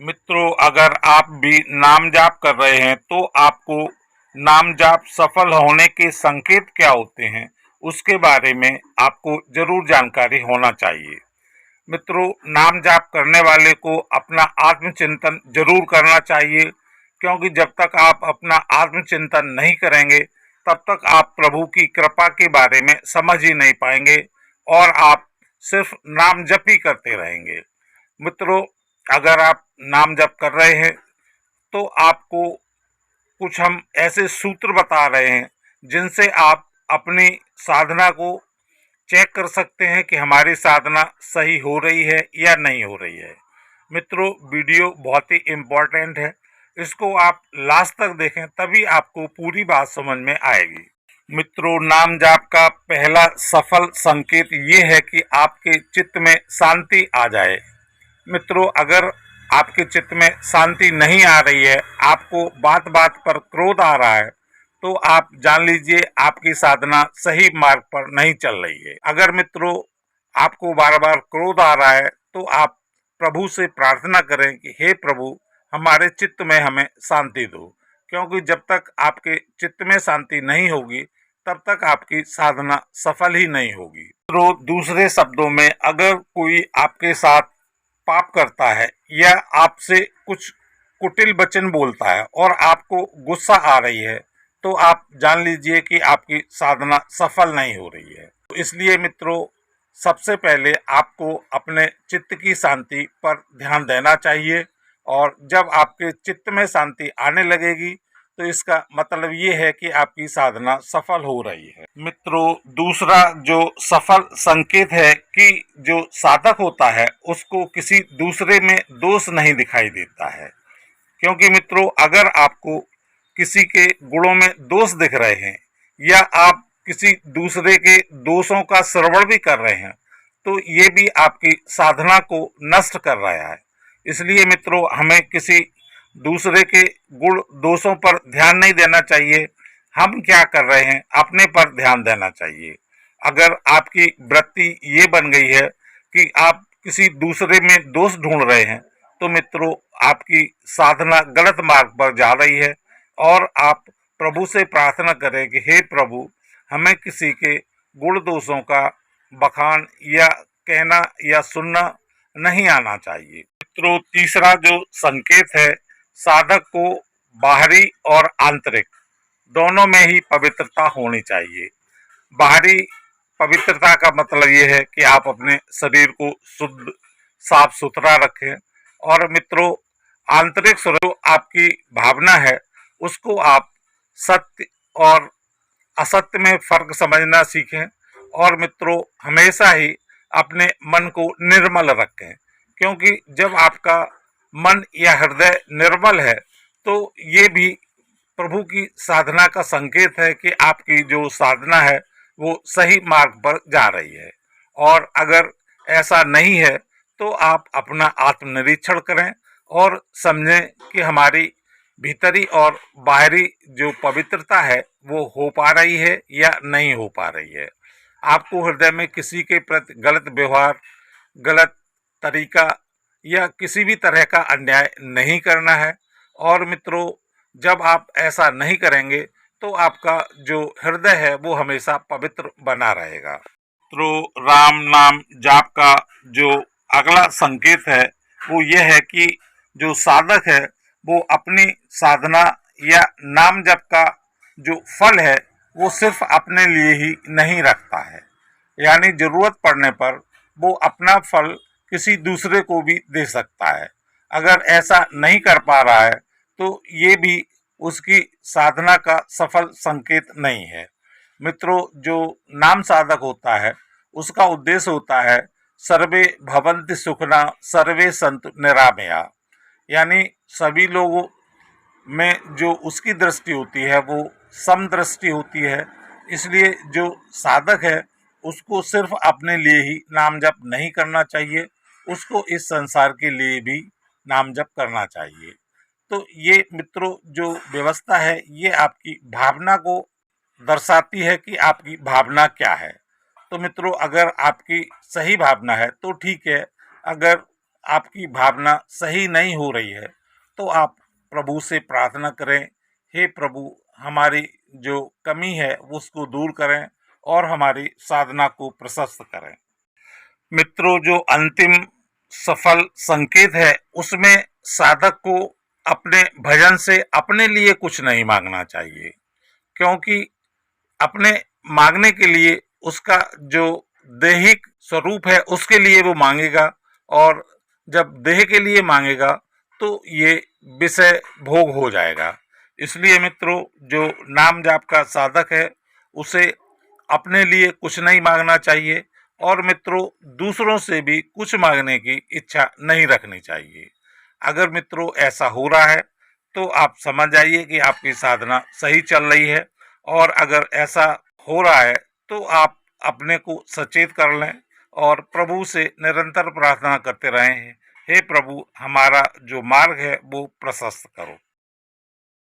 मित्रों, अगर आप भी नाम जाप कर रहे हैं तो आपको नाम जाप सफल होने के संकेत क्या होते हैं उसके बारे में आपको जरूर जानकारी होना चाहिए। मित्रों, नाम जाप करने वाले को अपना आत्मचिंतन जरूर करना चाहिए, क्योंकि जब तक आप अपना आत्मचिंतन नहीं करेंगे तब तक आप प्रभु की कृपा के बारे में समझ ही नहीं पाएंगे और आप सिर्फ नाम जप ही करते रहेंगे। मित्रों, अगर आप नाम जप कर रहे हैं तो आपको कुछ हम ऐसे सूत्र बता रहे हैं जिनसे आप अपनी साधना को चेक कर सकते हैं कि हमारी साधना सही हो रही है या नहीं हो रही है। मित्रों, वीडियो बहुत ही इम्पोर्टेंट है, इसको आप लास्ट तक देखें तभी आपको पूरी बात समझ में आएगी। मित्रों, नाम जाप का पहला सफल संकेत ये है कि आपके चित्त में शांति आ जाए। मित्रों, अगर आपके चित्त में शांति नहीं आ रही है, आपको बात बात पर क्रोध आ रहा है, तो आप जान लीजिए आपकी साधना सही मार्ग पर नहीं चल रही है। अगर मित्रों आपको बार बार क्रोध आ रहा है तो आप प्रभु से प्रार्थना करें कि हे प्रभु, हमारे चित्त में हमें शांति दो, क्योंकि जब तक आपके चित्त में शांति नहीं होगी तब तक आपकी साधना सफल ही नहीं होगी। तो दूसरे शब्दों में, अगर कोई आपके साथ पाप करता है या आपसे कुछ कुटिल वचन बोलता है और आपको गुस्सा आ रही है, तो आप जान लीजिए कि आपकी साधना सफल नहीं हो रही है। तो इसलिए मित्रों, सबसे पहले आपको अपने चित्त की शांति पर ध्यान देना चाहिए, और जब आपके चित्त में शांति आने लगेगी तो इसका मतलब ये है कि आपकी साधना सफल हो रही है। मित्रों, दूसरा जो सफल संकेत है कि जो साधक होता है उसको किसी दूसरे में दोष नहीं दिखाई देता है, क्योंकि मित्रों अगर आपको किसी के गुणों में दोष दिख रहे हैं या आप किसी दूसरे के दोषों का श्रवण भी कर रहे हैं तो ये भी आपकी साधना को नष्ट कर रहा है। इसलिए मित्रों, हमें किसी दूसरे के गुण दोषों पर ध्यान नहीं देना चाहिए। हम क्या कर रहे हैं अपने पर ध्यान देना चाहिए। अगर आपकी वृत्ति ये बन गई है कि आप किसी दूसरे में दोष ढूंढ रहे हैं तो मित्रों आपकी साधना गलत मार्ग पर जा रही है, और आप प्रभु से प्रार्थना करें कि हे प्रभु, हमें किसी के गुण दोषों का बखान या कहना या सुनना नहीं आना चाहिए। मित्रों, तीसरा जो संकेत है, साधक को बाहरी और आंतरिक दोनों में ही पवित्रता होनी चाहिए। बाहरी पवित्रता का मतलब ये है कि आप अपने शरीर को शुद्ध साफ सुथरा रखें, और मित्रों आंतरिक जो आपकी भावना है उसको आप सत्य और असत्य में फर्क समझना सीखें, और मित्रों हमेशा ही अपने मन को निर्मल रखें, क्योंकि जब आपका मन या हृदय निर्मल है तो ये भी प्रभु की साधना का संकेत है कि आपकी जो साधना है वो सही मार्ग पर जा रही है। और अगर ऐसा नहीं है तो आप अपना आत्मनिरीक्षण करें और समझें कि हमारी भीतरी और बाहरी जो पवित्रता है वो हो पा रही है या नहीं हो पा रही है। आपको हृदय में किसी के प्रति गलत व्यवहार, गलत तरीका या किसी भी तरह का अन्याय नहीं करना है, और मित्रों जब आप ऐसा नहीं करेंगे तो आपका जो हृदय है वो हमेशा पवित्र बना रहेगा। तो राम नाम जाप का जो अगला संकेत है वो ये है कि जो साधक है वो अपनी साधना या नाम जप का जो फल है वो सिर्फ अपने लिए ही नहीं रखता है, यानी जरूरत पड़ने पर वो अपना फल किसी दूसरे को भी दे सकता है। अगर ऐसा नहीं कर पा रहा है तो ये भी उसकी साधना का सफल संकेत नहीं है। मित्रों, जो नाम साधक होता है उसका उद्देश्य होता है सर्वे भवन्ति सुखना सर्वे संतु निरामया, यानी सभी लोगों में जो उसकी दृष्टि होती है वो समदृष्टि होती है। इसलिए जो साधक है उसको सिर्फ अपने लिए ही नाम जप नहीं करना चाहिए, उसको इस संसार के लिए भी नाम जप करना चाहिए। तो ये मित्रों जो व्यवस्था है ये आपकी भावना को दर्शाती है कि आपकी भावना क्या है। तो मित्रों अगर आपकी सही भावना है तो ठीक है, अगर आपकी भावना सही नहीं हो रही है तो आप प्रभु से प्रार्थना करें, हे प्रभु हमारी जो कमी है उसको दूर करें और हमारी साधना को प्रशस्त करें। मित्रों, जो अंतिम सफल संकेत है उसमें साधक को अपने भजन से अपने लिए कुछ नहीं मांगना चाहिए, क्योंकि अपने मांगने के लिए उसका जो दैहिक स्वरूप है उसके लिए वो मांगेगा, और जब देह के लिए मांगेगा तो ये विषय भोग हो जाएगा। इसलिए मित्रों, जो नाम जाप का साधक है उसे अपने लिए कुछ नहीं मांगना चाहिए और मित्रों दूसरों से भी कुछ मांगने की इच्छा नहीं रखनी चाहिए। अगर मित्रों ऐसा हो रहा है तो आप समझ जाइए कि आपकी साधना सही चल रही है, और अगर ऐसा हो रहा है तो आप अपने को सचेत कर लें और प्रभु से निरंतर प्रार्थना करते रहें, हे प्रभु हमारा जो मार्ग है वो प्रशस्त करो।